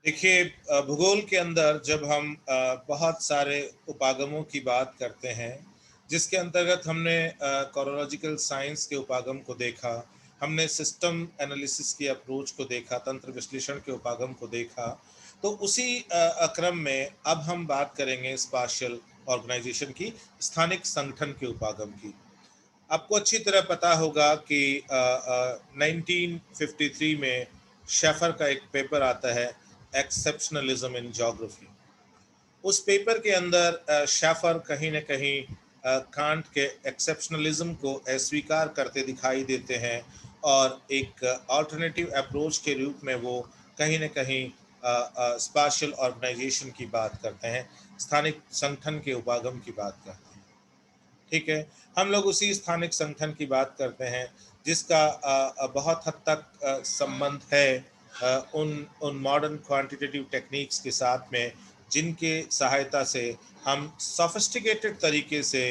देखिए, भूगोल के अंदर जब हम बहुत सारे उपागमों की बात करते हैं, जिसके अंतर्गत हमने कोरोलॉजिकल साइंस के उपागम को देखा, हमने सिस्टम एनालिसिस की अप्रोच को देखा, तंत्र विश्लेषण के उपागम को देखा, तो उसी क्रम में अब हम बात करेंगे स्पाशियल ऑर्गेनाइजेशन की, स्थानिक संगठन के उपागम की। आपको अच्छी तरह पता होगा कि 1953 में शेफर का एक पेपर आता है, एक्सेप्शनलिज्म इन ज्योग्राफी। उस पेपर के अंदर शेफर कहीं न कहीं कांट के एक्सेप्शनलिज्म को अस्वीकार करते दिखाई देते हैं और एक अल्टरनेटिव अप्रोच के रूप में वो कहीं न कहीं स्पाशियल ऑर्गेनाइजेशन की बात करते हैं, स्थानिक संगठन के उपागम की बात करते हैं। ठीक है, हम लोग उसी स्थानिक संगठन की बात करते हैं जिसका बहुत हद तक संबंध है उन उन मॉडर्न क्वांटिटेटिव टेक्निक्स के साथ में, जिनके सहायता से हम सोफिस्टिकेटेड तरीके से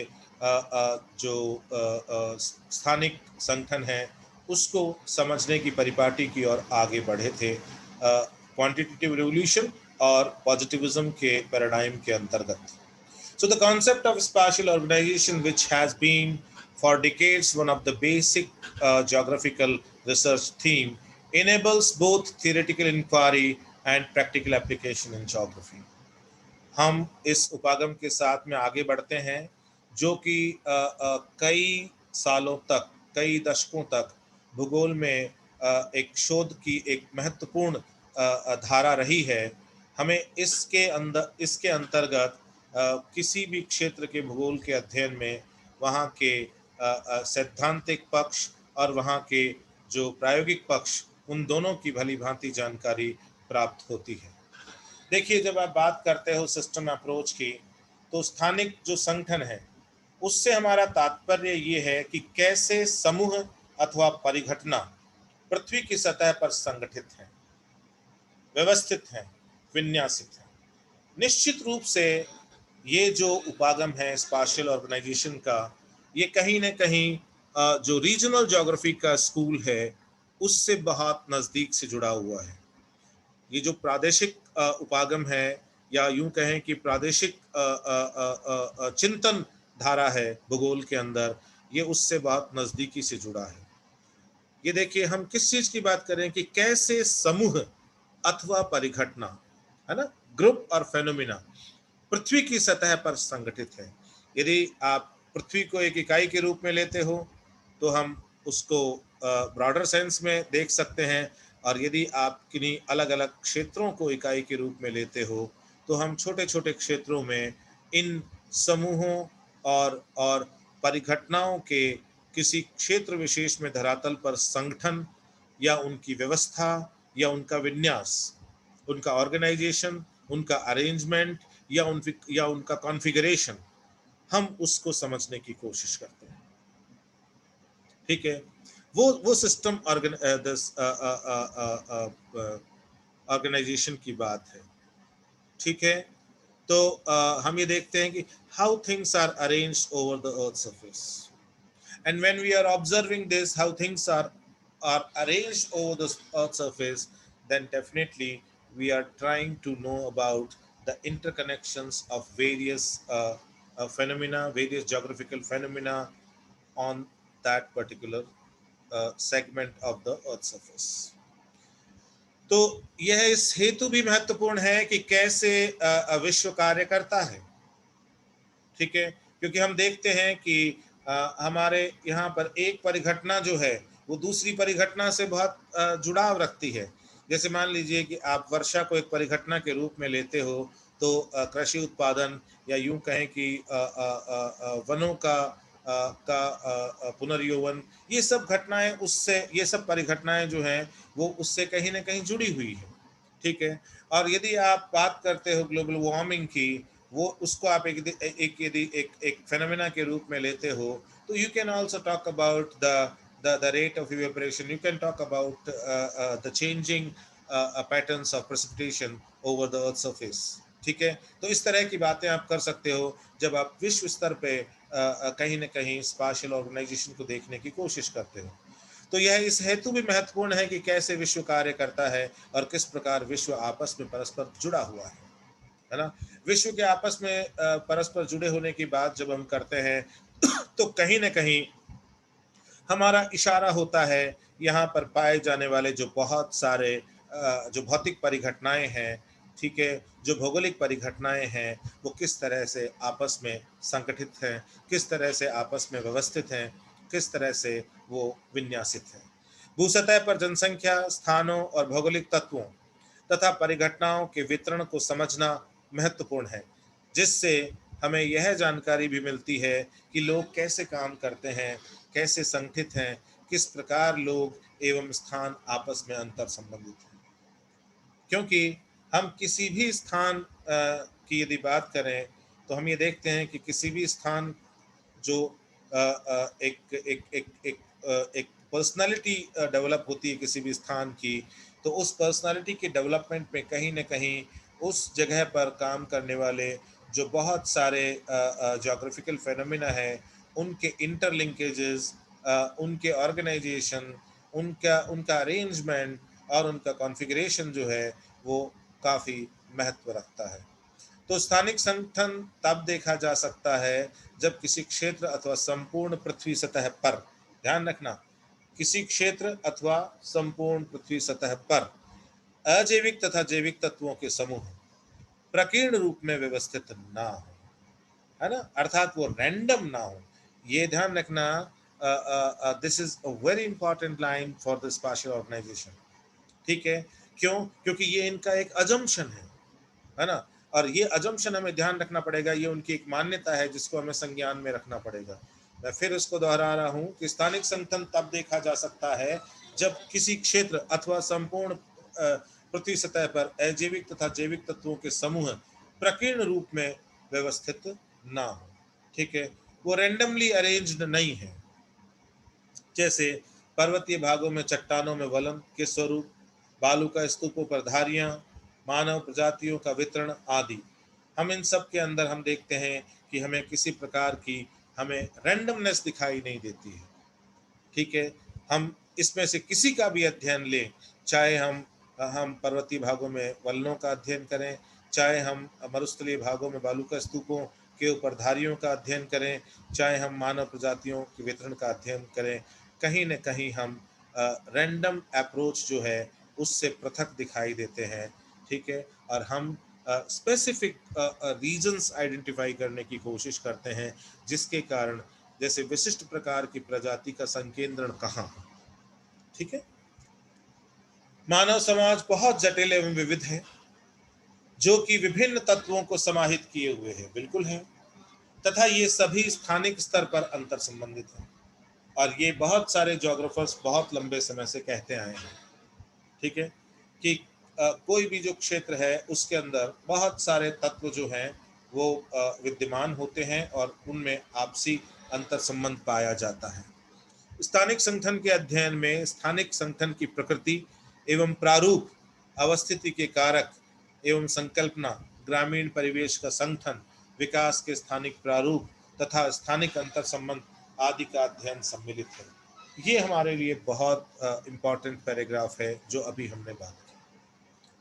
जो स्थानिक संगठन है उसको समझने की परिपाटी की ओर आगे बढ़े थे, क्वांटिटेटिव रिवोल्यूशन और पॉजिटिविज्म के पैराडाइम के अंतर्गत। So the concept of spatial organization, which has been for decades one of the basic geographical research theme, enables both theoretical inquiry and practical application in geography. हम इस उपागम के साथ में आगे बढ़ते हैं जो कि कई सालों तक, कई दशकों तक भूगोल में एक शोध की एक महत्वपूर्ण धारा रही है। हमें इसके अंतर्गत किसी भी क्षेत्र के भूगोल के अध्ययन में वहाँ के सैद्धांतिक पक्ष और वहाँ के जो प्रायोगिक पक्ष, उन दोनों की भली भांति जानकारी प्राप्त होती है। देखिए, जब आप बात करते हो सिस्टम अप्रोच की, तो स्थानिक जो संगठन है उससे हमारा तात्पर्य ये है कि कैसे समूह अथवा परिघटना पृथ्वी की सतह पर संगठित है, व्यवस्थित है, विन्यासित है। निश्चित रूप से ये जो उपागम है स्पाशियल ऑर्गेनाइजेशन का, ये कहीं ना कहीं जो रीजनल ज्योग्राफी का स्कूल है उससे बहुत नज़दीक से जुड़ा हुआ है। ये जो प्रादेशिक उपागम है, या यूं कहें कि प्रादेशिक चिंतन धारा है भूगोल के अंदर, ये उससे बहुत नज़दीकी से जुड़ा है। ये देखिए, हम किस चीज़ की बात करें कि कैसे समूह अथवा परिघटना, है ना, ग्रुप और फेनोमिना पृथ्वी की सतह पर संगठित है। यदि आप पृथ्वी को एक इकाई के रूप में लेते हो तो हम उसको ब्रॉडर सेंस में देख सकते हैं, और यदि आप किन्हीं अलग अलग क्षेत्रों को इकाई के रूप में लेते हो तो हम छोटे छोटे क्षेत्रों में इन समूहों और परिघटनाओं के किसी क्षेत्र विशेष में धरातल पर संगठन या उनकी व्यवस्था या उनका विन्यास, उनका ऑर्गेनाइजेशन, उनका अरेंजमेंट या उनका कॉन्फ़िगरेशन, हम उसको समझने की कोशिश करते हैं। ठीक है, वो सिस्टम ऑर्गेनाइजेशन की बात है। ठीक है, तो हम ये देखते हैं कि how things are arranged over the earth surface, and when we are observing this, how things are arranged over the earth surface, then definitely we are trying to know about the interconnections of various phenomena, various geographical phenomena on that particular segment of the earth surface. तो यह इस हेतु भी महत्वपूर्ण है कि कैसे विश्व कार्य करता है। ठीक है, क्योंकि हम देखते हैं कि हमारे यहाँ पर एक परिघटना जो है वो दूसरी परिघटना से बहुत जुड़ाव रखती है। जैसे मान लीजिए कि आप वर्षा को एक परिघटना के रूप में लेते हो, तो कृषि उत्पादन या यूं कहें कि वनों का पुनर्यौवन, ये सब घटनाएं उससे, ये सब परिघटनाएं जो हैं वो उससे कहीं ना कहीं जुड़ी हुई है। ठीक है, और यदि आप बात करते हो ग्लोबल वार्मिंग की, वो उसको आप एक फेनोमेना के रूप में लेते हो, तो you can also talk about the rate of evaporation, you can talk about the changing patterns of precipitation over the earth surface. ठीक है, तो इस तरह की बातें आप कर सकते हो जब आप विश्व स्तर पे कहीं ना कहीं स्पाशियल ऑर्गेनाइजेशन को देखने की कोशिश करते हो। तो यह इस हेतु भी महत्वपूर्ण है कि कैसे विश्व कार्य करता है और किस प्रकार विश्व आपस में परस्पर जुड़ा हुआ है ना। विश्व के आपस में परस्पर जुड़े होने की बात जब हम करते हैं तो कहीं ना कहीं हमारा इशारा होता है यहाँ पर पाए जाने वाले जो बहुत सारे जो भौतिक परिघटनाएं हैं, ठीक है, जो भौगोलिक परिघटनाएं हैं, वो किस तरह से आपस में संगठित हैं, किस तरह से आपस में व्यवस्थित हैं, किस तरह से वो विन्यासित हैं। भूसतह पर जनसंख्या, स्थानों और भौगोलिक तत्वों तथा परिघटनाओं के वितरण को समझना महत्वपूर्ण है, जिससे हमें यह जानकारी भी मिलती है कि लोग कैसे काम करते हैं, कैसे संगठित हैं, किस प्रकार लोग एवं स्थान आपस में अंतर संबंधित हैं। क्योंकि हम किसी भी स्थान की यदि बात करें तो हम ये देखते हैं कि किसी भी स्थान जो एक पर्सनालिटी डेवलप होती है किसी भी स्थान की, तो उस पर्सनालिटी के डेवलपमेंट में कहीं न कहीं उस जगह पर काम करने वाले जो बहुत सारे ज्योग्राफिकल फेनोमेना हैं, उनके इंटरलिंकेजेस, उनके ऑर्गेनाइजेशन, उनका उनका अरेंजमेंट और उनका कॉन्फ़िगरेशन जो है वो काफ़ी महत्व रखता है। तो स्थानिक संगठन तब देखा जा सकता है जब किसी क्षेत्र अथवा संपूर्ण पृथ्वी सतह पर, ध्यान रखना, किसी क्षेत्र अथवा संपूर्ण पृथ्वी सतह पर अजैविक तथा जैविक तत्वों के समूह प्रकीर्ण रूप में व्यवस्थित ना हो, है ना, अर्थात वो रैंडम ना हो। ये ध्यान रखना, this is a very important line for the spatial organization, ठीक है। क्यों? क्योंकि ये इनका एक अजम्पशन है ना, और ये अजम्पशन हमें ध्यान रखना पड़ेगा, ये उनकी एक मान्यता है जिसको हमें संज्ञान में रखना पड़ेगा। मैं फिर इसको दोहरा रहा हूँ कि स्थानिक संगठन तब देखा जा सकता है जब किसी क्षेत्र अथवा संपूर्ण पृथ्वी सतह पर अजैविक तथा जैविक तत्वों के समूह प्रकीर्ण रूप में व्यवस्थित ना हो, ठीक है, वो रेंडमली अरेंज्ड नहीं है। जैसे पर्वतीय भागों में चट्टानों में वलन के स्वरूप, बालू का स्तूपों पर धारियां, मानव प्रजातियों का वितरण आदि। हम इन सब के अंदर हम देखते हैं कि हमें किसी प्रकार की हमें रैंडमनेस दिखाई नहीं देती है, ठीक है। हम इसमें से किसी का भी अध्ययन लें, चाहे हम पर्वतीय भागों में वलनों का अध्ययन करें, चाहे हम मरुस्थलीय भागों में बालू का स्तूपों के ऊपर धारियों का अध्ययन करें, चाहे हम मानव प्रजातियों के वितरण का अध्ययन करें, कहीं न कहीं हम रैंडम अप्रोच जो है उससे पृथक दिखाई देते हैं, ठीक है। और हम स्पेसिफिक रीजंस आइडेंटिफाई करने की कोशिश करते हैं, जिसके कारण जैसे विशिष्ट प्रकार की प्रजाति का संकेंद्रण कहाँ है, ठीक है। मानव समाज बहुत जटिल एवं विविध है, जो कि विभिन्न तत्वों को समाहित किए हुए है, बिल्कुल है, तथा ये सभी स्थानिक स्तर पर अंतर संबंधित हैं। और ये बहुत सारे जोग्राफर्स बहुत लंबे समय से कहते आए हैं, ठीक है, कि कोई भी जो क्षेत्र है उसके अंदर बहुत सारे तत्व जो हैं वो विद्यमान होते हैं और उनमें आपसी अंतर संबंध पाया जाता है। स्थानिक संगठन के अध्ययन में स्थानिक संगठन की प्रकृति एवं प्रारूप, अवस्थिति के कारक एवं संकल्पना, ग्रामीण परिवेश का संगठन, विकास के स्थानिक प्रारूप तथा स्थानिक अंतर संबंध आदि का अध्ययन सम्मिलित है। ये हमारे लिए बहुत इम्पॉर्टेंट पैराग्राफ है जो अभी हमने बात की,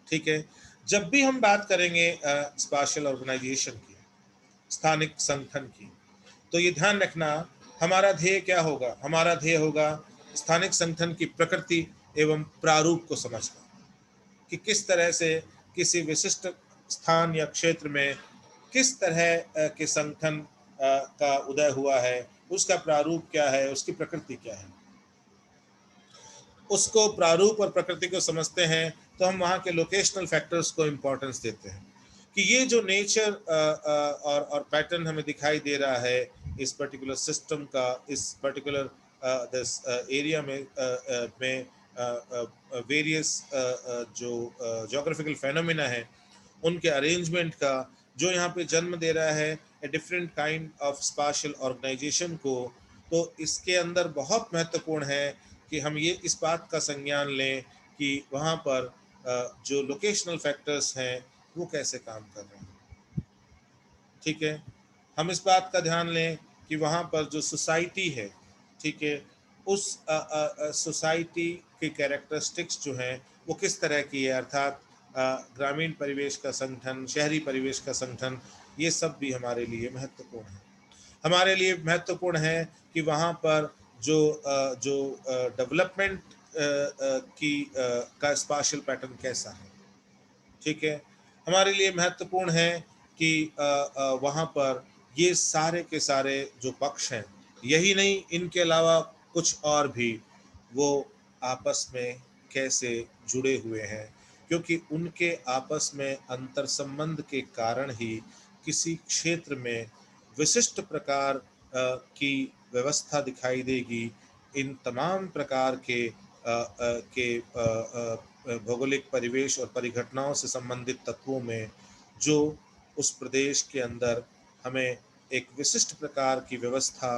ठीक है। जब भी हम बात करेंगे स्पेशल ऑर्गेनाइजेशन की, स्थानिक संगठन की, तो ये ध्यान रखना हमारा ध्येय क्या होगा। हमारा ध्येय होगा स्थानिक संगठन की प्रकृति एवं प्रारूप को समझना, कि किस तरह से किसी विशिष्ट स्थान या क्षेत्र में किस तरह के संगठन का उदय हुआ है, उसका प्रारूप क्या है, उसकी प्रकृति क्या है। उसको प्रारूप और प्रकृति को समझते हैं तो हम वहाँ के लोकेशनल फैक्टर्स को इम्पोर्टेंस देते हैं, कि ये जो नेचर और पैटर्न हमें दिखाई दे रहा है इस पर्टिकुलर सिस्टम का, इस पर्टिकुलर दिस एरिया में वेरियस जो जोग्राफिकल फेनोमेना है उनके अरेंजमेंट का, जो यहाँ पे जन्म दे रहा है a different kind of spatial organization को। तो इसके अंदर बहुत महत्वपूर्ण है कि हम ये इस बात का संज्ञान लें कि वहाँ पर जो लोकेशनल फैक्टर्स हैं वो कैसे काम कर रहे हैं, ठीक है। हम इस बात का ध्यान लें कि वहाँ पर जो सोसाइटी है, ठीक है, उस सोसाइटी की कैरेक्टरिस्टिक्स जो हैं वो किस तरह की है, अर्थात ग्रामीण परिवेश का संगठन, शहरी परिवेश का संगठन, ये सब भी हमारे लिए महत्वपूर्ण है। हमारे लिए महत्वपूर्ण है कि वहाँ पर जो डेवलपमेंट की का स्पाशियल पैटर्न कैसा है, ठीक है। हमारे लिए महत्वपूर्ण है कि वहाँ पर ये सारे के सारे जो पक्ष हैं, यही नहीं इनके अलावा कुछ और भी, वो आपस में कैसे जुड़े हुए हैं, क्योंकि उनके आपस में अंतर संबंध के कारण ही किसी क्षेत्र में विशिष्ट प्रकार की व्यवस्था दिखाई देगी। इन तमाम प्रकार के भौगोलिक परिवेश और परिघटनाओं से संबंधित तत्वों में जो उस प्रदेश के अंदर हमें एक विशिष्ट प्रकार की व्यवस्था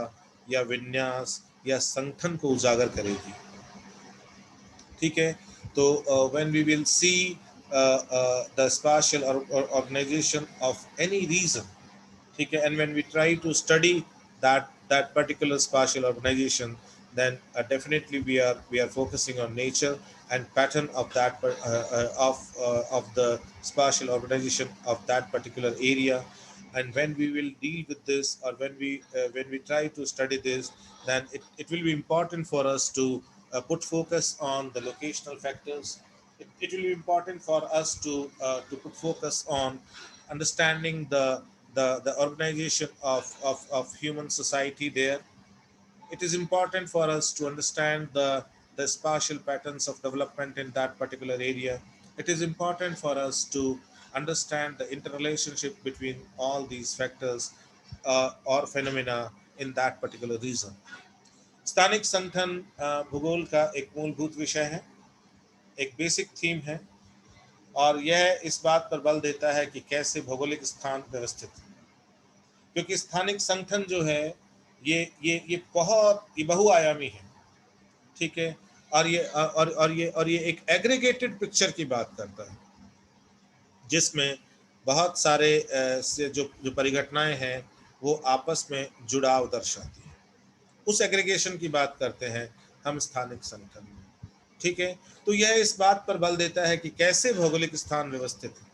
या विन्यास या संगठन को उजागर करेगी, ठीक है। तो when we will see the spatial organization of any region, ठीक है, and when we try to study that particular spatial organization, then definitely we are focusing on nature and pattern of that of the spatial organization of that particular area. And when we will deal with this, or when we try to study this, then it will be important for us to put focus on the locational factors. It will be important for us to put focus on understanding the organization of human society there. It is important for us to understand the spatial patterns of development in that particular area. It is important for us to understand the interrelationship between all these factors or phenomena in that particular region. स्थानिक संगठन भूगोल का एक मूलभूत विषय है, एक basic theme है, और यह इस बात पर बल देता है कि कैसे भौगोलिक स्थान व्यवस्थित है। क्योंकि स्थानिक संगठन जो है ये बहुआयामी है, ठीक है, और ये एक एग्रीगेटेड पिक्चर की बात करता है, जिसमें बहुत सारे से जो परिघटनाएं हैं वो आपस में जुड़ाव दर्शाती है। उस एग्रीगेशन की बात करते हैं हम स्थानिक संगठन में, ठीक है। तो यह इस बात पर बल देता है कि कैसे भौगोलिक स्थान व्यवस्थित है,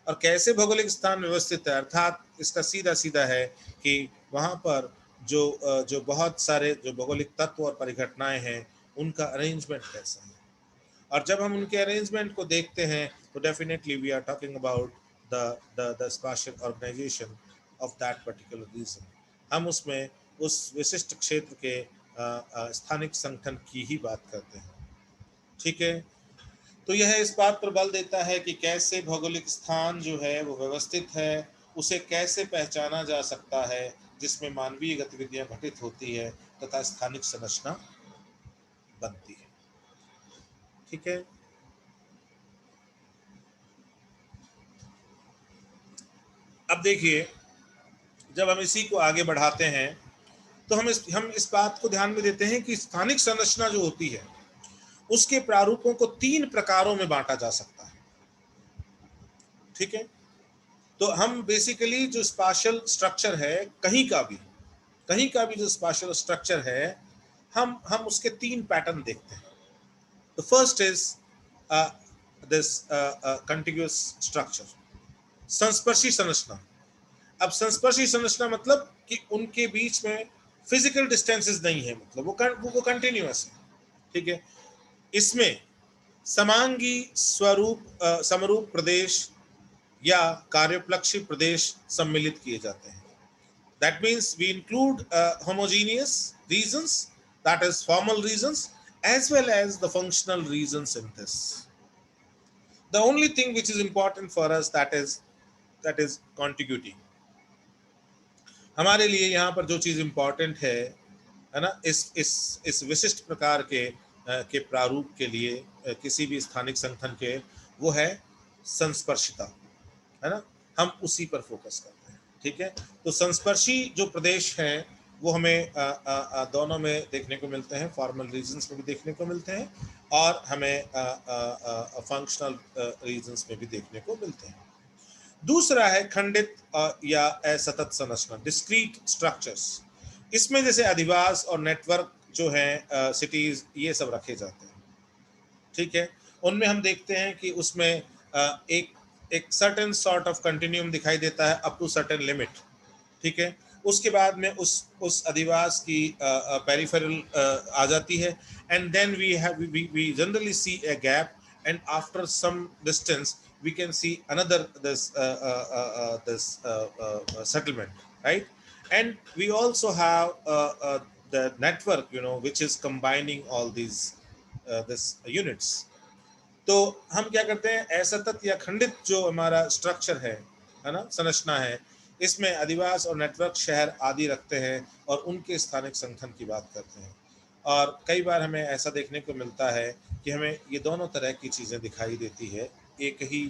और कैसे भौगोलिक स्थान व्यवस्थित है अर्थात इसका सीधा सीधा है कि वहाँ पर जो बहुत सारे जो भौगोलिक तत्व और परिघटनाएं हैं उनका अरेंजमेंट कैसा है। और जब हम उनके अरेंजमेंट को देखते हैं तो definitely we are talking about the spatial organization of that particular region. हम उसमें उस विशिष्ट क्षेत्र के स्थानिक संगठन की ही बात करते हैं, ठीक है। तो यह इस बात पर बल देता है कि कैसे भौगोलिक स्थान जो है वो व्यवस्थित है, उसे कैसे पहचाना जा सकता है, जिसमें मानवीय गतिविधियां घटित होती है तथा स्थानिक संरचना बनती है, ठीक है। अब देखिए, जब हम इसी को आगे बढ़ाते हैं तो हम इस बात को ध्यान में देते हैं कि स्थानिक संरचना जो होती है उसके प्रारूपों को 3 प्रकारों में बांटा जा सकता है, ठीक है। तो हम बेसिकली जो स्पेशल स्ट्रक्चर है कहीं का भी जो स्पेशल स्ट्रक्चर है, हम उसके 3 पैटर्न देखते हैं। The first is this continuous structure, संस्पर्शी संरचना। अब संस्पर्शी संरचना मतलब कि उनके बीच में फिजिकल डिस्टेंसेस नहीं है, मतलब वो कंटिन्यूअस है, ठीक है। इसमें समांगी समरूप प्रदेश या कार्यपलक्षी प्रदेश सम्मिलित किए जाते हैं। That means we include homogeneous regions, that is formal regions, as well as the functional regions in this. The only thing which is important for us, that is contiguity. हमारे लिए यहाँ पर जो चीज इंपॉर्टेंट है ना, इस विशिष्ट प्रकार के प्रारूप के लिए किसी भी स्थानिक संगठन के, वो है संस्पर्शिता, है ना। हम उसी पर फोकस करते हैं, ठीक है। तो संस्पर्शी जो प्रदेश हैं वो हमें दोनों में देखने को मिलते हैं, फॉर्मल रीजन्स में भी देखने को मिलते हैं और हमें फंक्शनल रीजन्स में भी देखने को मिलते हैं। दूसरा है खंडित या असतत संरचना, डिस्क्रीट स्ट्रक्चर्स। इसमें जैसे अधिवास और नेटवर्क जो हैं सिटीज, ये सब रखे जाते हैं, ठीक है। उनमें हम देखते हैं कि उसमें एक एक सर्टेन सॉर्ट ऑफ कंटिन्यूम दिखाई देता है अप टू सर्टेन लिमिट, ठीक है। उसके बाद में उस अधिवास की पेरिफेरल आ जाती है, and then we generally see a gap, and after some distance we can see another this settlement, right? And we also have the network, you know, which is combining all these this units. तो हम क्या करते हैं, असतत या खंडित जो हमारा स्ट्रक्चर है ना, संरचना है, इसमें अधिवास और नेटवर्क शहर आदि रखते हैं और उनके स्थानिक संगठन की बात करते हैं। और कई बार हमें ऐसा देखने को मिलता है कि हमें ये दोनों तरह की चीज़ें दिखाई देती है एक ही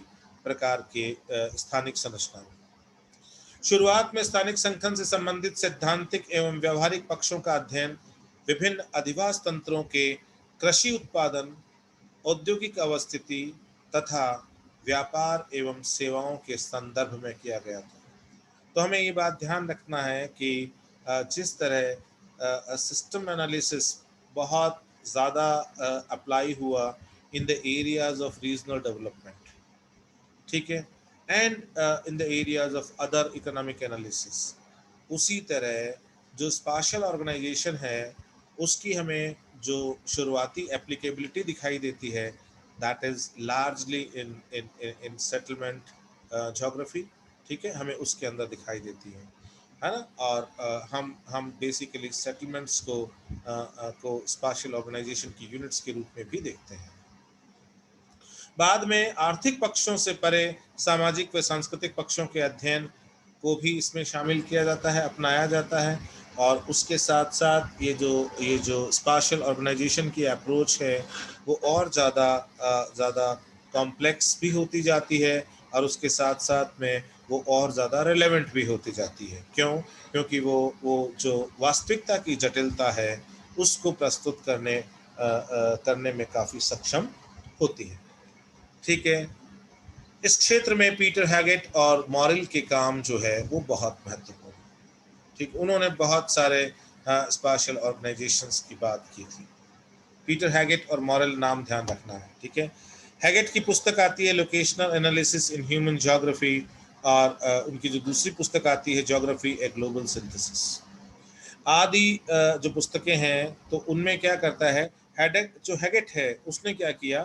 प्रकार के स्थानिक संरचना में। शुरुआत में स्थानिक संगठन से संबंधित सैद्धांतिक एवं व्यवहारिक पक्षों का अध्ययन विभिन्न अधिवास तंत्रों के कृषि उत्पादन, औद्योगिक अवस्थिति तथा व्यापार एवं सेवाओं के संदर्भ में किया गया था। तो हमें ये बात ध्यान रखना है कि जिस तरह सिस्टम एनालिसिस बहुत ज़्यादा अप्लाई हुआ in the areas of regional development, ठीक है, and in the areas of other economic analysis, उसी तरह जो स्पाशियल ऑर्गेनाइजेशन है उसकी हमें जो शुरुआती एप्लीकेबिलिटी दिखाई देती है, that is largely in in in settlement geography, ठीक है, हमें उसके अंदर दिखाई देती है ना। और हम बेसिकली सेटलमेंट्स को स्पाशियल ऑर्गेनाइजेशन की यूनिट्स के रूप में भी देखते हैं। बाद में आर्थिक पक्षों से परे सामाजिक व सांस्कृतिक पक्षों के अध्ययन को भी इसमें शामिल किया जाता है, अपनाया जाता है। और उसके साथ साथ ये जो स्पाशियल ऑर्गेनाइजेशन की अप्रोच है वो और ज़्यादा कॉम्प्लेक्स भी होती जाती है, और उसके साथ साथ में वो और ज़्यादा रेलेवेंट भी होती जाती है। क्यों? क्योंकि वो जो वास्तविकता की जटिलता है उसको प्रस्तुत करने में काफ़ी सक्षम होती है, ठीक है। इस क्षेत्र में पीटर हैगेट और मॉरेल के काम जो है वो बहुत महत्वपूर्ण, ठीक। उन्होंने बहुत सारे स्पाशियल ऑर्गेनाइजेशंस की बात की थी। पीटर हैगेट और मॉरेल नाम ध्यान रखना है, ठीक है। हैगेट की पुस्तक आती है locational analysis in human geography, और उनकी जो दूसरी पुस्तक आती है ज्योग्राफी ए ग्लोबल सिंथेसिस आदि जो पुस्तकें हैं, तो उनमें क्या करता है हैगेट है, उसने क्या किया,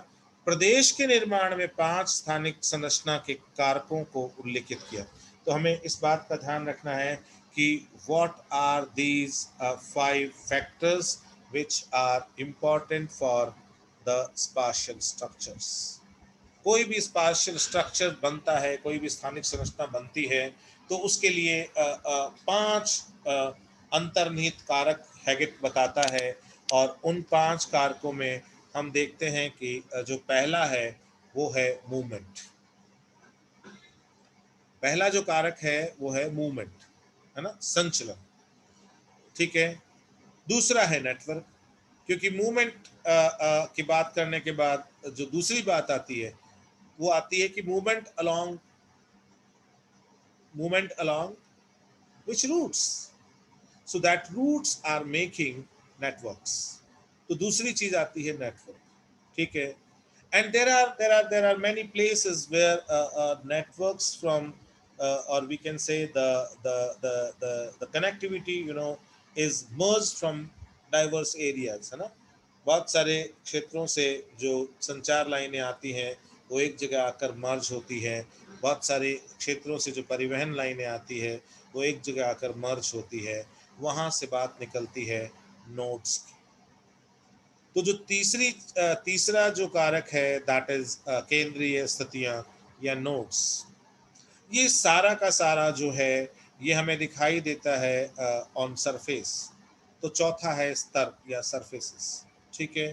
प्रदेश के निर्माण में 5 स्थानिक संरचना के कारकों को उल्लेखित किया। तो हमें इस बात का ध्यान रखना है कि what are these 5 factors which are important for the spatial structures. कोई भी स्पाशियल स्ट्रक्चर बनता है, कोई भी स्थानिक संरचना बनती है, तो उसके लिए 5 अंतर्निहित कारक हैगेट बताता है। और उन 5 कारकों में हम देखते हैं कि जो पहला है वो है मूवमेंट। पहला जो कारक है वो है मूवमेंट, है ना, संचलन, ठीक है। दूसरा है नेटवर्क, क्योंकि मूवमेंट की बात करने के बाद जो दूसरी बात आती है वो आती है कि movement along which routes, so that routes are making networks। तो दूसरी चीज आती है नेटवर्क, ठीक है। and there are many places where networks from or we can say the connectivity, you know, is merged from diverse areas, है ना। बहुत सारे क्षेत्रों से जो संचार लाइनें आती हैं वो एक जगह आकर मर्ज होती हैं। बहुत सारे क्षेत्रों से जो परिवहन लाइनें आती है वो एक जगह आकर मर्ज होती है, वहाँ से बात निकलती है नोड्स की। तो जो तीसरा जो कारक है दैट इज केंद्रीय स्थितियां या नोड्स, ये सारा का सारा जो है ये हमें दिखाई देता है ऑन सरफेस। तो चौथा है स्तर या सरफेसेस, ठीक है।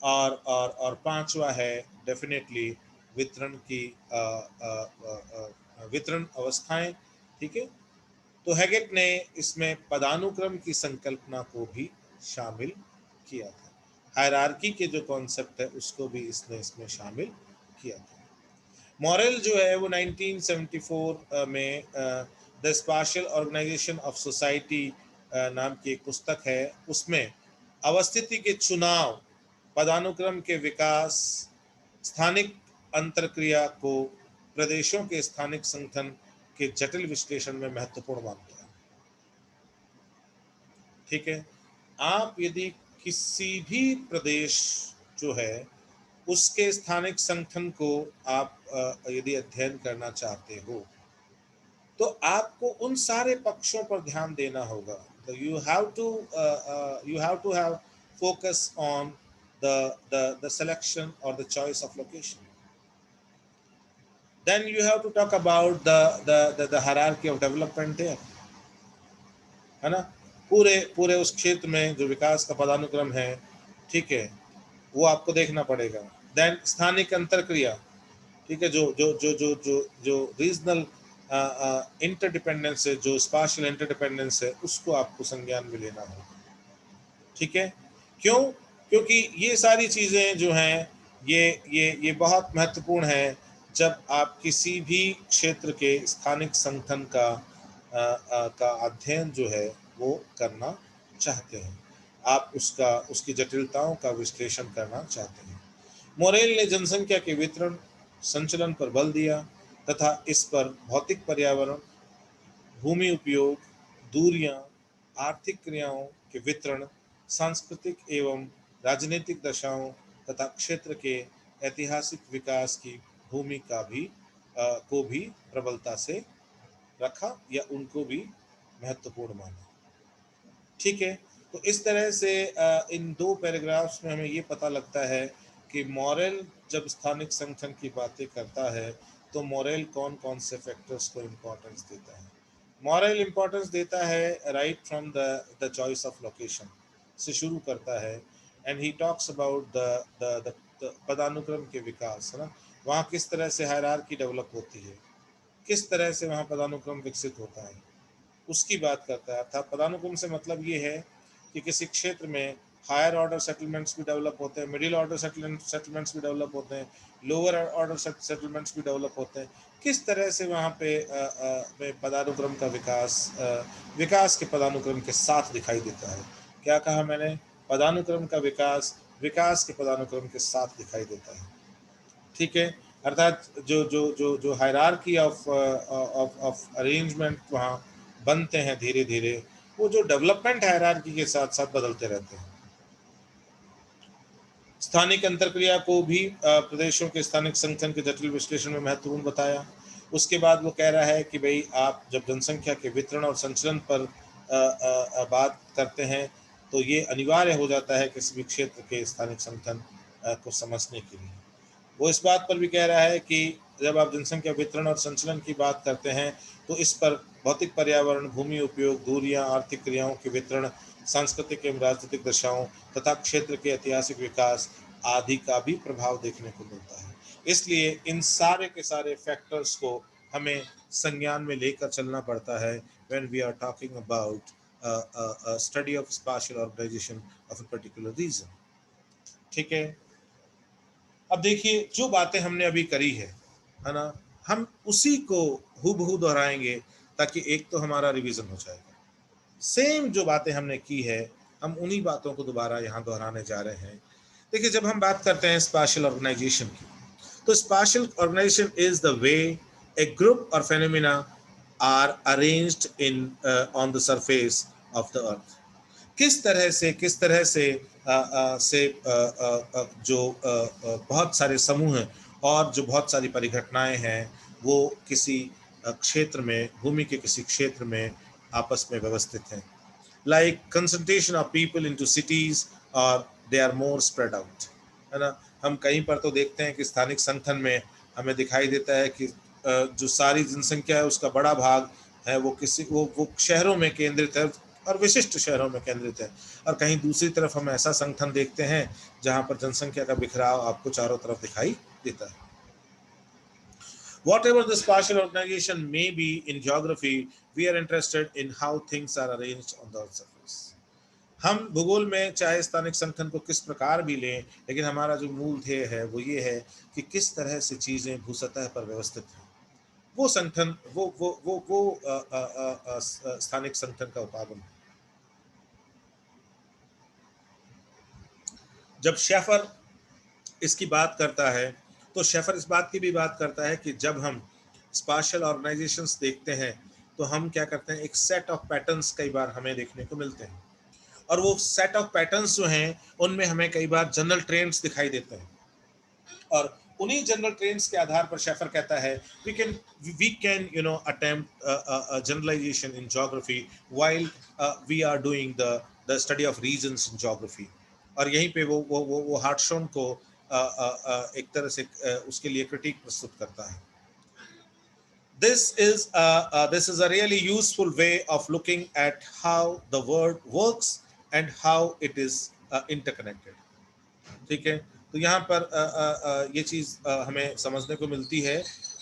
और पांचवा है डेफिनेटली वितरण की वितरण अवस्थाएं, ठीक है। तो हैगेट ने इसमें पदानुक्रम की संकल्पना को भी शामिल किया था। हायरार्की के जो कॉन्सेप्ट है उसको भी इसने इसमें शामिल किया था। मॉरेल जो है वो 1974 में the spatial organisation of society नाम की एक पुस्तक है, उसमें अवस्थिति के चुनाव, पदानुक्रम के विकास, स्थानिक अंतरक्रिया को प्रदेशों के स्थानिक संगठन के जटिल विश्लेषण में महत्वपूर्ण मानता है। ठीक है, आप यदि किसी भी प्रदेश जो है उसके स्थानिक संगठन को आप यदि अध्ययन करना चाहते हो तो आपको उन सारे पक्षों पर ध्यान देना होगा। तो you have to have focus on the selection or the choice of location. Then you have to talk about the hierarchy of development there, है ना। पूरे पूरे उस क्षेत्र में जो विकास का पदानुक्रम है, ठीक है, वो आपको देखना पड़ेगा। देन स्थानिक अंतरक्रिया, ठीक है, जो जो जो जो जो जो रीजनल इंटरडिपेंडेंस है, जो स्पाशियल इंटरडिपेंडेंस है, उसको आपको संज्ञान में लेना होगा। ठीक है, क्यों? क्योंकि ये सारी चीज़ें जो हैं ये बहुत महत्वपूर्ण है जब आप किसी भी क्षेत्र के स्थानिक संगठन का अध्ययन जो है वो करना चाहते हैं, आप उसकी जटिलताओं का विश्लेषण करना चाहते हैं। मोरेल ने जनसंख्या के वितरण संचलन पर बल दिया तथा इस पर भौतिक पर्यावरण, भूमि उपयोग, दूरियां, आर्थिक क्रियाओं के वितरण, सांस्कृतिक एवं राजनीतिक दशाओं तथा क्षेत्र के ऐतिहासिक विकास की भूमिका को भी प्रबलता से रखा या उनको भी महत्वपूर्ण माना। ठीक है, तो इस तरह से इन दो पैराग्राफ्स में हमें ये पता लगता है कि मॉरल जब स्थानिक संगठन की बातें करता है तो मॉरल कौन कौन से फैक्टर्स को इम्पोर्टेंस देता है। मॉरल इम्पोर्टेंस देता है right from the choice of location से शुरू करता है, and he talks about the पदानुक्रम के विकास, है ना, वहाँ किस तरह से हायरार्की डेवलप होती है, किस तरह से वहाँ पदानुक्रम विकसित होता है, उसकी बात करता है। अर्थात पदानुक्रम से मतलब ये है कि किसी क्षेत्र में हायर ऑर्डर सेटलमेंट्स भी डेवलप होते हैं, मिडिल ऑर्डर सेटलमेंट्स भी डेवलप होते हैं, लोअर ऑर्डर सेटलमेंट्स भी डेवलप होते हैं। किस तरह से वहाँ पे पदानुक्रम का विकास के पदानुक्रम के साथ दिखाई देता है। क्या कहा मैंने? पदानुक्रम का विकास के पदानुक्रम के साथ दिखाई देता है। ठीक है, अर्थात जो जो जो जो हायरार्की ऑफ अरेंजमेंट वहाँ बनते हैं धीरे धीरे, वो जो डेवलपमेंट हायरार्की के साथ साथ बदलते रहते हैं। स्थानिक अंतरक्रिया को भी प्रदेशों के स्थानिक संगठन के जटिल विश्लेषण में महत्वपूर्ण बताया। उसके बाद वो कह रहा है कि भाई आप जब जनसंख्या के वितरण और संचलन पर बात करते हैं तो ये अनिवार्य हो जाता है किसी भी क्षेत्र के स्थानिक संगठन को समझने के लिए। वो इस बात पर भी कह रहा है कि जब आप जनसंख्या वितरण और संचलन की बात करते हैं तो इस पर भौतिक पर्यावरण, भूमि उपयोग, दूरियां, आर्थिक क्रियाओं के वितरण, सांस्कृतिक एवं राजनीतिक दशाओं तथा क्षेत्र के ऐतिहासिक विकास आदि का भी प्रभाव देखने को मिलता है। इसलिए इन सारे के सारे फैक्टर्स को हमें संज्ञान में लेकर चलना पड़ता है when we are talking about study of spatial organization of a particular region. ठीक है, अब देखिए जो बातें हमने अभी करी है ना, हम उसी को हूबहू दोहराएंगे ताकि एक तो हमारा रिवीजन हो जाएगा। सेम जो बातें हमने की है हम उन्हीं बातों को दोबारा यहाँ दोहराने जा रहे हैं। देखिए जब हम बात करते हैं स्पेशल ऑर्गेनाइजेशन की, तो spatial organisation is the way a group और phenomena are arranged in on the surface of the earth. किस तरह से जो बहुत सारे समूह हैं और जो बहुत सारी परिघटनाएं हैं वो किसी क्षेत्र में, भूमि के किसी क्षेत्र में आपस में व्यवस्थित हैं। Like concentration of people into cities और they are more spread out, है ना। हम कहीं पर तो देखते हैं कि स्थानिक संगठन में हमें दिखाई देता है कि जो सारी जनसंख्या है उसका बड़ा भाग है वो शहरों में केंद्रित है और विशिष्ट शहरों में केंद्रित है, और कहीं दूसरी तरफ हम ऐसा संगठन देखते हैं जहां पर जनसंख्या का बिखराव आपको चारों तरफ दिखाई देता है। Whatever the spatial organization may be in geography, we are interested in how things are arranged on the surface. हम भूगोल में चाहे स्थानिक संगठन को किस प्रकार भी लें, लेकिन हमारा जो मूल ध्येय है वो ये है कि किस तरह से चीजें भूसतह पर व्यवस्थित हैं। वो संगठन वो स्थानिक संगठन का उपागम है। जब शेफर इसकी बात करता है तो शेफर इस बात की भी बात करता है कि जब हम स्पेशल ऑर्गेनाइजेशंस देखते हैं तो हम क्या करते हैं, एक सेट ऑफ पैटर्न्स कई बार हमें देखने को मिलते हैं, और वो सेट ऑफ पैटर्न्स जो हैं उनमें हमें कई बार जनरल ट्रेंड्स दिखाई देते हैं, और उन्हीं जनरल ट्रेंड्स के आधार पर शेफर कहता है we can attempt generalization in geography while we are doing the study of regions in geography. और यहीं पे वो हार्टशॉन को एक तरह से उसके लिए क्रिटिक प्रस्तुत करता है। This is a really useful way of looking at how the world works and how it is interconnected। ठीक है, तो यहाँ पर ये चीज हमें समझने को मिलती है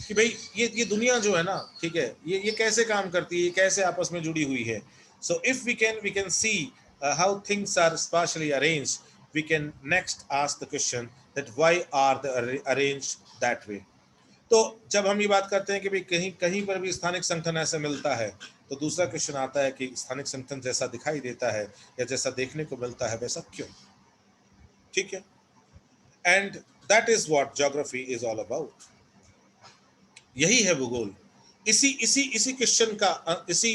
कि भाई ये दुनिया जो है ना, ठीक है, ये कैसे काम करती है, ये कैसे आपस में जुड़ी हुई है। So if we can see how things are spatially arranged, we can next ask the question that why are they arranged that way. तो जब हम ये बात करते हैं कि भाई कहीं कहीं पर भी स्थानिक संगठन ऐसे मिलता है, तो दूसरा क्वेश्चन आता है कि स्थानिक संगठन जैसा दिखाई देता है या जैसा देखने को मिलता है वैसा क्यों। ठीक है, and that is what geography is all about. यही है भूगोल। इसी इसी इसी क्वेश्चन का इसी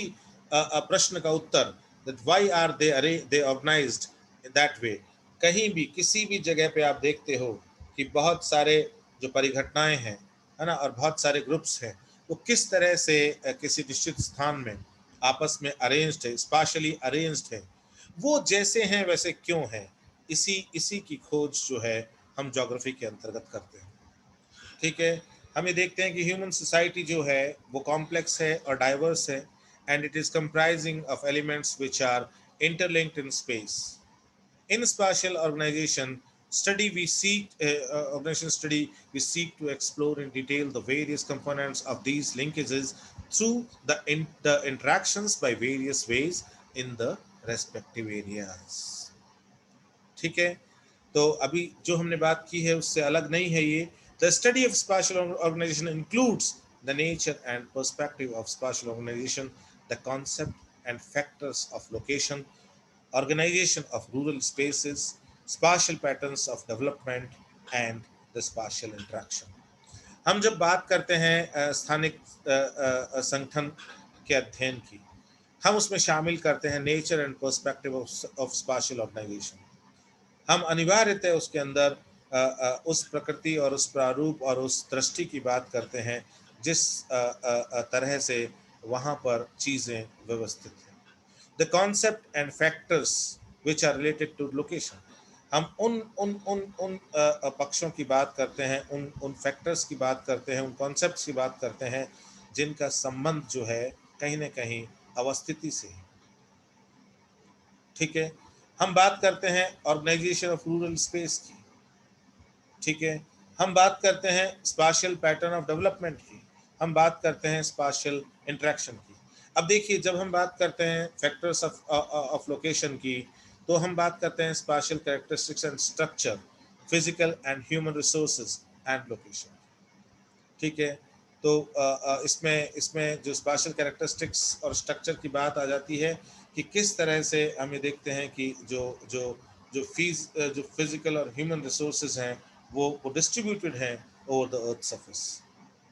प्रश्न का उत्तर, that why are they organised that way, कहीं भी किसी भी जगह पे आप देखते हो कि बहुत सारे जो परिघटनाएं हैं, है ना, और बहुत सारे ग्रुप्स हैं, वो किस तरह से किसी निश्चित स्थान में आपस में अरेंज्ड है, स्पेशली अरेंज्ड है, वो जैसे हैं वैसे क्यों हैं, इसी इसी की खोज जो है हम ज्योग्राफी के अंतर्गत करते हैं। ठीक है, हम ये देखते हैं कि ह्यूमन सोसाइटी जो है वो कॉम्प्लेक्स है और डाइवर्स है, and it is comprising of elements which are interlinked in space. In spatial organization study, we seek to explore in detail the various components of these linkages through the interactions by various ways in the respective areas। ठीक है, तो अभी जो हमने बात की है उससे अलग नहीं है ये। The study of spatial organization includes the nature and perspective of spatial organization, the concept and factors of location, organization of rural spaces, spatial patterns of development and the spatial interaction। हम जब बात करते हैं स्थानिक संगठन के अध्ययन की, हम उसमें शामिल करते हैं nature and perspective of spatial organization. हम अनिवार्यतः उसके अंदर उस प्रकृति और उस प्रारूप और उस दृष्टि की बात करते हैं जिस तरह से वहाँ पर चीज़ें व्यवस्थित हैं। The concept and factors which are related to location, हम उन पक्षों की बात करते हैं, उन फैक्टर्स की बात करते हैं, उन कॉन्सेप्ट्स की बात करते हैं जिनका संबंध जो है कहीं ना कहीं अवस्थिति से है। ठीक है, हम बात करते हैं ऑर्गेनाइजेशन ऑफ रूरल स्पेस की। ठीक है, हम बात करते हैं स्पेशल पैटर्न ऑफ डेवलपमेंट की, हम बात करते हैं स्पेशल इंटरेक्शन की। अब देखिए, जब हम बात करते हैं फैक्टर्स ऑफ लोकेशन की, तो हम बात करते हैं special characteristics and structure, physical and human resources and location. ठीक है, तो इसमें जो स्पेशल कैरेक्टरिस्टिक्स और स्ट्रक्चर की बात आ जाती है कि किस तरह से हम ये देखते हैं कि जो फिजिकल और ह्यूमन रिसोर्सेज हैं वो डिस्ट्रीब्यूटेड हैं ओवर द अर्थ सरफेस,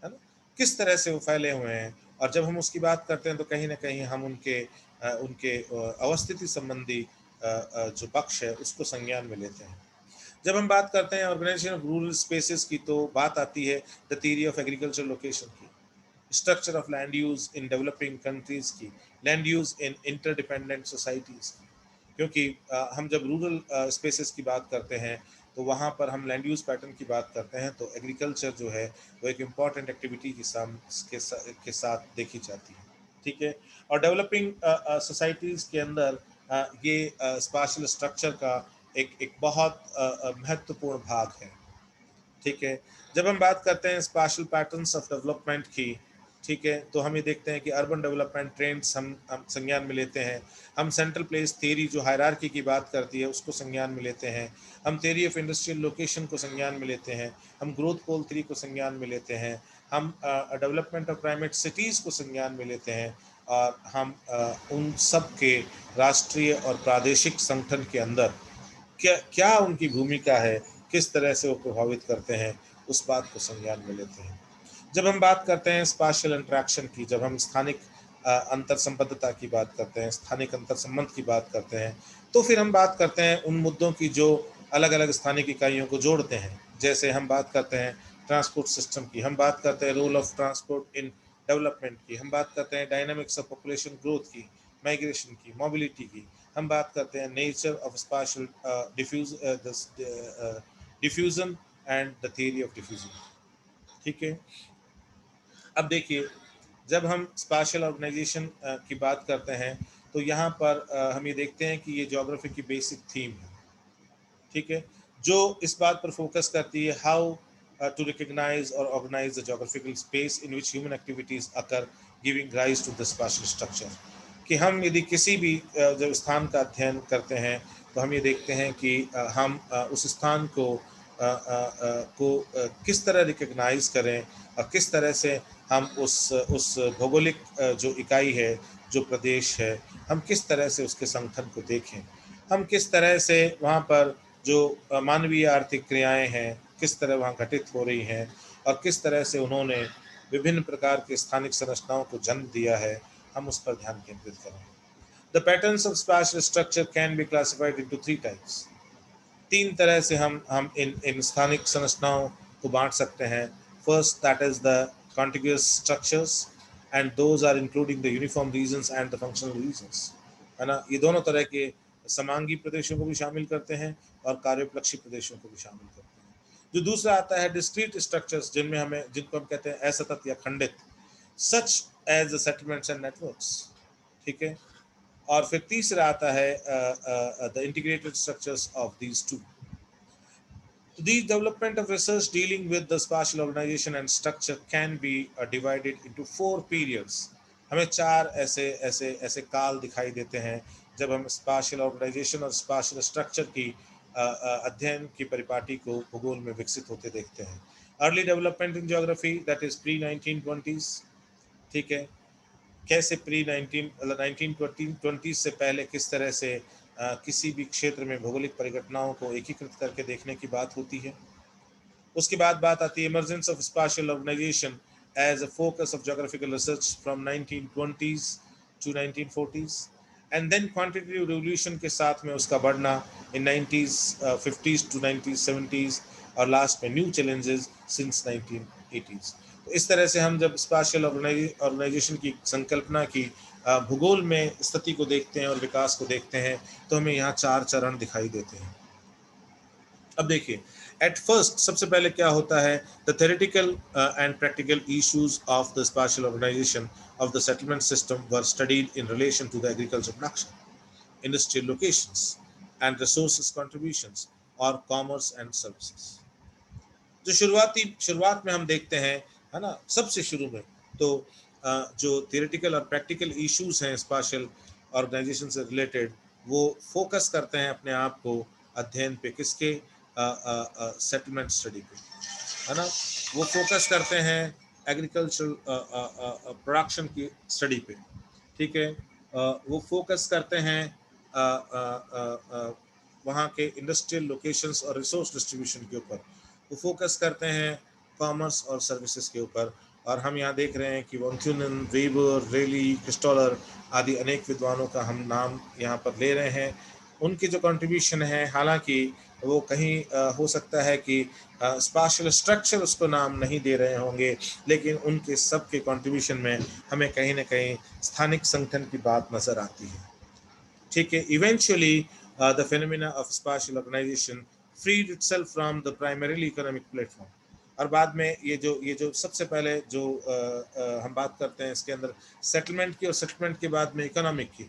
है ना, किस तरह से वो फैले हुए हैं। और जब हम उसकी बात करते हैं तो कहीं ना कहीं हम उनके अवस्थिति संबंधी जो पक्ष है उसको संज्ञान में लेते हैं। जब हम बात करते हैं ऑर्गेनाइजेशन ऑफ रूरल स्पेसेस की, तो बात आती है the theory of agriculture location की, structure of land use in developing countries की, land use in interdependent societies की। क्योंकि हम जब रूरल स्पेसेस की बात करते हैं तो वहाँ पर हम लैंड यूज पैटर्न की बात करते हैं, तो एग्रीकल्चर जो है वो एक इम्पॉर्टेंट एक्टिविटी के साथ देखी जाती है। ठीक है, और डेवलपिंग सोसाइटीज़ के अंदर ये स्पेशल स्ट्रक्चर का एक बहुत महत्वपूर्ण भाग है। ठीक है, जब हम बात करते हैं स्पेशल पैटर्न्स ऑफ डेवलपमेंट की, ठीक है, तो हम ये देखते हैं कि अर्बन डेवलपमेंट ट्रेंड्स हम संज्ञान में लेते हैं। हम सेंट्रल प्लेस थ्योरी जो हायरार्की की बात करती है उसको संज्ञान में लेते हैं। हम थ्योरी ऑफ इंडस्ट्रियल लोकेशन को संज्ञान में लेते हैं। हम ग्रोथ पोल थ्योरी को संज्ञान में लेते हैं। हम डेवलपमेंट ऑफ प्राइमेट सिटीज़ को संज्ञान में लेते हैं। और हम उन सब के राष्ट्रीय और प्रादेशिक संगठन के अंदर क्या क्या उनकी भूमिका है, किस तरह से वो प्रभावित करते हैं, उस बात को संज्ञान में लेते हैं। जब हम बात करते हैं स्पाशियल इंटरेक्शन की, जब हम स्थानिक अंतर संबद्धता की बात करते हैं, स्थानिक अंतर संबंध की बात करते हैं, तो फिर हम बात करते हैं उन मुद्दों की जो अलग अलग स्थानिक इकाइयों को जोड़ते हैं। जैसे हम बात करते हैं ट्रांसपोर्ट सिस्टम की, हम बात करते हैं role of transport in development की, हम बात करते हैं डायनामिक्स ऑफ पॉपुलेशन ग्रोथ की, माइग्रेशन की, मोबिलिटी की, हम बात करते हैं nature of spatial diffusion and the theory of diffusion. ठीक है, अब देखिए, जब हम स्पाशियल ऑर्गेनाइजेशन की बात करते हैं तो यहाँ पर हम ये देखते हैं कि ये ज्योग्राफी की बेसिक थीम है। ठीक है, जो इस बात पर फोकस करती है हाउ टू रिकग्नाइज और organise the geographical space in which human activities occur giving rise to the spatial structure. कि हम यदि किसी भी जब स्थान का अध्ययन करते हैं तो हम ये देखते हैं कि हम उस स्थान को किस तरह रिकग्नाइज करें और किस तरह से हम उस भौगोलिक जो इकाई है, जो प्रदेश है, हम किस तरह से उसके संगठन को देखें, हम किस तरह से वहाँ पर जो मानवीय आर्थिक क्रियाएं हैं किस तरह वहाँ घटित हो रही हैं और किस तरह से उन्होंने विभिन्न प्रकार के स्थानिक संरचनाओं को जन्म दिया है, हम उस पर ध्यान केंद्रित करें। The patterns of spatial structure can be classified into 3 types. 3 तरह से हम इन स्थानिक संरचनाओं को बांट सकते हैं। First, that is the contiguous structures and those are including the uniform regions and the functional regions. है ना, ये दोनों तरह के समांगी प्रदेशों को भी शामिल करते हैं और कार्योपलक्षी प्रदेशों को भी शामिल करते हैं। जो दूसरा आता है डिस्क्रीट स्ट्रक्चर्स, जिनको हम कहते हैं असतत या खंडित, such as the settlements and networks. ठीक है, और फिर तीसरा आता है the integrated structures of these two. The development of research dealing with the spatial organization and structure can be divided into 4 periods. हमें 4 ऐसे ऐसे ऐसे काल दिखाई देते हैं जब हम स्पाशियल ऑर्गेनाइजेशन और स्पाशियल स्ट्रक्चर की अध्ययन की परिपाटी को भूगोल में विकसित होते देखते हैं। Early development in geography, that is pre 1920s। ठीक है, कैसे प्री 1920 से पहले किस तरह से किसी भी क्षेत्र में भौगोलिक परिघटनाओं को एकीकृत करके देखने की बात होती है। उसके बाद बात आती है emergence of spatial organization as a focus of geographical research from 1920s to 1940s, and then quantitative revolution के साथ में उसका बढ़ना इन 1950s टू 1970s, और लास्ट में न्यू चैलेंजेस सिंस 1980s। तो इस तरह से हम जब स्पेशियल ऑर्गेनाइजेशन की संकल्पना की भूगोल में स्थिति को देखते हैं और विकास को देखते हैं तो हमें यहाँ 4 चरण दिखाई देते हैं। अब देखिए, एट फर्स्ट सबसे पहले क्या होता है, the theoretical and practical issues of the spatial organization of the settlement system were studied in relation to the agriculture production, industrial locations and resources contributions और कॉमर्स एंड सर्विसेज। जो शुरुआत में हम देखते हैं, है ना, सबसे शुरू में तो जो थियोरेटिकल और प्रैक्टिकल इश्यूज हैं स्पेशियल ऑर्गेनाइजेशन से रिलेटेड, वो फोकस करते हैं अपने आप को अध्ययन पे, किसके, सेटलमेंट स्टडी पे, है ना। वो फोकस करते हैं एग्रीकल्चरल प्रोडक्शन की स्टडी पे। ठीक है, वो फोकस करते हैं वहाँ के इंडस्ट्रियल लोकेशंस और रिसोर्स डिस्ट्रीब्यूशन के ऊपर, वो फोकस करते हैं कॉमर्स और सर्विसेज के ऊपर। और हम यहाँ देख रहे हैं कि वॉन थ्यूनेन, वेबर, रेली, क्रिस्टोलर आदि अनेक विद्वानों का हम नाम यहाँ पर ले रहे हैं। उनके जो कंट्रीब्यूशन है, हालांकि वो कहीं हो सकता है कि स्पेशल स्ट्रक्चर उसको नाम नहीं दे रहे होंगे, लेकिन उनके सब के कंट्रीब्यूशन में हमें कहीं ना कहीं स्थानिक संगठन की बात नज़र आती है। ठीक है, eventually the phenomena of spatial organization freed itself from the primarily economic platform. और बाद में ये जो सबसे पहले जो हम बात करते हैं इसके अंदर सेटलमेंट की, और सेटलमेंट के बाद में इकोनॉमिक की,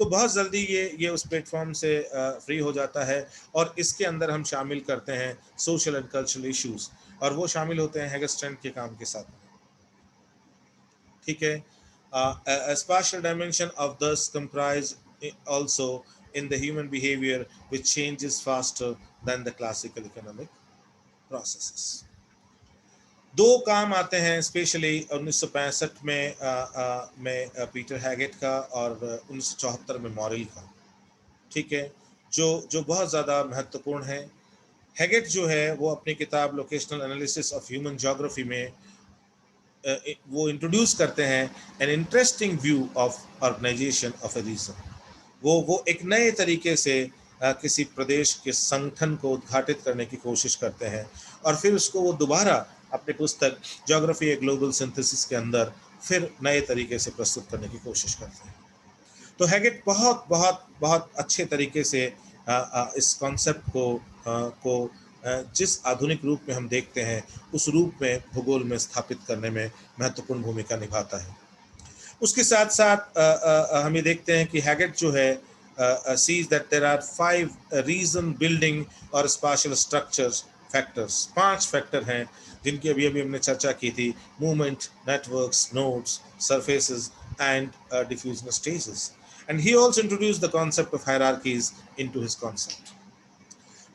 तो बहुत जल्दी ये उस प्लेटफॉर्म से फ्री हो जाता है और इसके अंदर हम शामिल करते हैं सोशल एंड कल्चरल इश्यूज, और वो शामिल होते हैं हेगस्टैंड के काम के साथ। ठीक है, स्पेशल डायमेंशन ऑफ दस comprise also in the human behavior which changes faster than the classical economic processes. 2 काम आते हैं स्पेशली 1965 में पीटर हैगेट का और 1974 में मॉरिल का। ठीक है, जो बहुत ज़्यादा महत्वपूर्ण है। हैगेट जो है वो अपनी किताब locational analysis of human geography में वो इंट्रोड्यूस करते हैं an interesting view of organization of a region. वो एक नए तरीके से किसी प्रदेश के संगठन को उद्घाटित करने की कोशिश करते हैं और फिर उसको वो दोबारा अपनी पुस्तक ज्योग्राफी ए ग्लोबल सिंथेसिस के अंदर फिर नए तरीके से प्रस्तुत करने की कोशिश करते हैं। तो हैगेट बहुत बहुत बहुत अच्छे तरीके से इस कॉन्सेप्ट को जिस आधुनिक रूप में हम देखते हैं उस रूप में भूगोल में स्थापित करने में महत्वपूर्ण भूमिका निभाता है। उसके साथ साथ हम ये देखते हैं कि हैगेट जो है sees that there are 5 reason building और spatial structures factors। 5 फैक्टर हैं जिनकी अभी अभी हमने चर्चा की थी: movement, networks, nodes, surfaces and diffusion stages. And he also introduced the concept of hierarchies into his concept.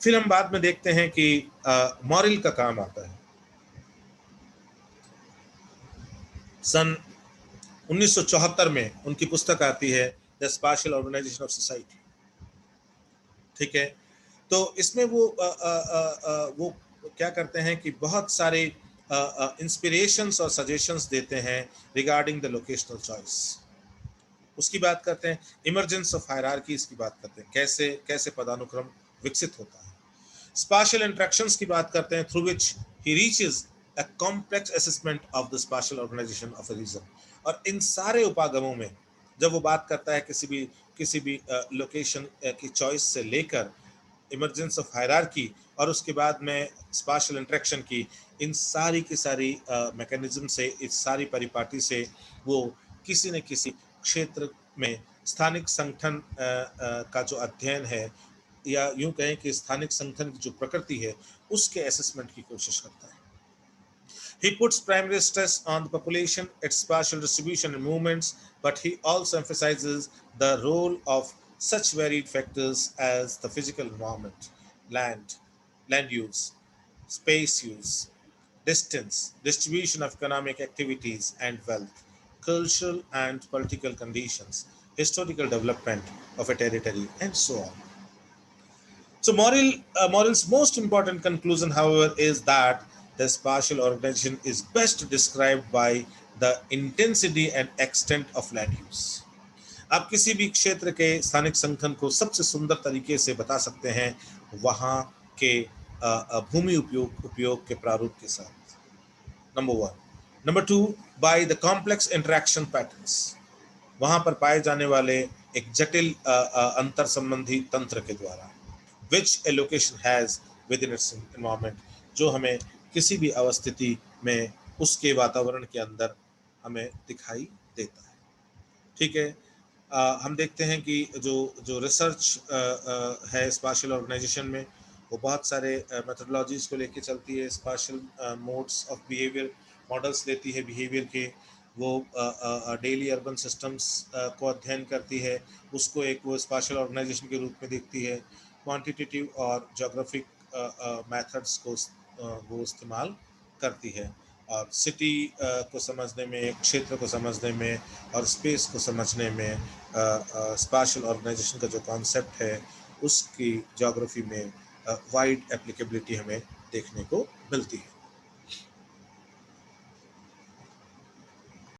फिर हम बाद में देखते हैं कि मॉरिल का काम आता है। सन 1974 में उनकी पुस्तक आती है the spatial organization of society. ठीक है, तो इसमें वो क्या करते हैं कि बहुत सारे इंस्पिरेशंस और सजेशंस देते हैं रिगार्डिंग द लोकेशनल चॉइस। उसकी बात करते हैं, इमरजेंस ऑफ हायरार्कीज की बात करते हैं, कैसे कैसे पदानुक्रम विकसित होता है। स्पेशल इंटरेक्शंस की बात करते हैं through which he reaches a complex assessment of the spatial organization of a region. और इन सारे उपागमों में जब वो बात करता है किसी भी लोकेशन की चॉइस से लेकर इमरजेंस ऑफ हायरार्की और उसके बाद में स्पेशल इंटरेक्शन की, इन सारी की सारी मैकेनिज्म से, इस सारी परिपाटी से वो किसी न किसी क्षेत्र में स्थानिक संगठन का जो अध्ययन है या यूं कहें कि स्थानिक संगठन की जो प्रकृति है उसके असेसमेंट की कोशिश करता है। He puts primary stress on the population, its spatial distribution and movements, but he also emphasizes the role of such varied factors as the physical environment, land use, space use, distance, distribution of economic activities and wealth, cultural and political conditions, historical development of a territory, and so on. So, Morrell's most important conclusion, however, is that the spatial organization is best described by the intensity and extent of land use. आप किसी भी क्षेत्र के स्थानिक संगठन को सबसे सुंदर तरीके से बता सकते हैं वहाँ के भूमि उपयोग के प्रारूप के साथ। Number 1। Number 2, by the complex interaction patterns. वहाँ पर पाए जाने वाले एक जटिल अंतर संबंधी तंत्र के द्वारा, which a location has within its environment, जो हमें किसी भी अवस्थिति में उसके वातावरण के अंदर हमें दिखाई देता है। ठीक है, हम देखते हैं कि जो रिसर्च है स्पेशल ऑर्गेनाइजेशन में, वो बहुत सारे मेथोडोलॉजीज को लेके चलती है। Special modes of behaviour, models देती है बिहेवियर के। वो डेली अर्बन सिस्टम्स को अध्ययन करती है, उसको एक वो स्पेशल ऑर्गेनाइजेशन के रूप में देखती है। क्वांटिटेटिव और जोग्राफिक मेथड्स को वो इस्तेमाल करती है और सिटी को समझने में, क्षेत्र को समझने में और स्पेस को समझने में स्पेशल ऑर्गेनाइजेशन का जो कॉन्सेप्ट है उसकी ज्योग्राफी में वाइड एप्लीकेबिलिटी हमें देखने को मिलती है।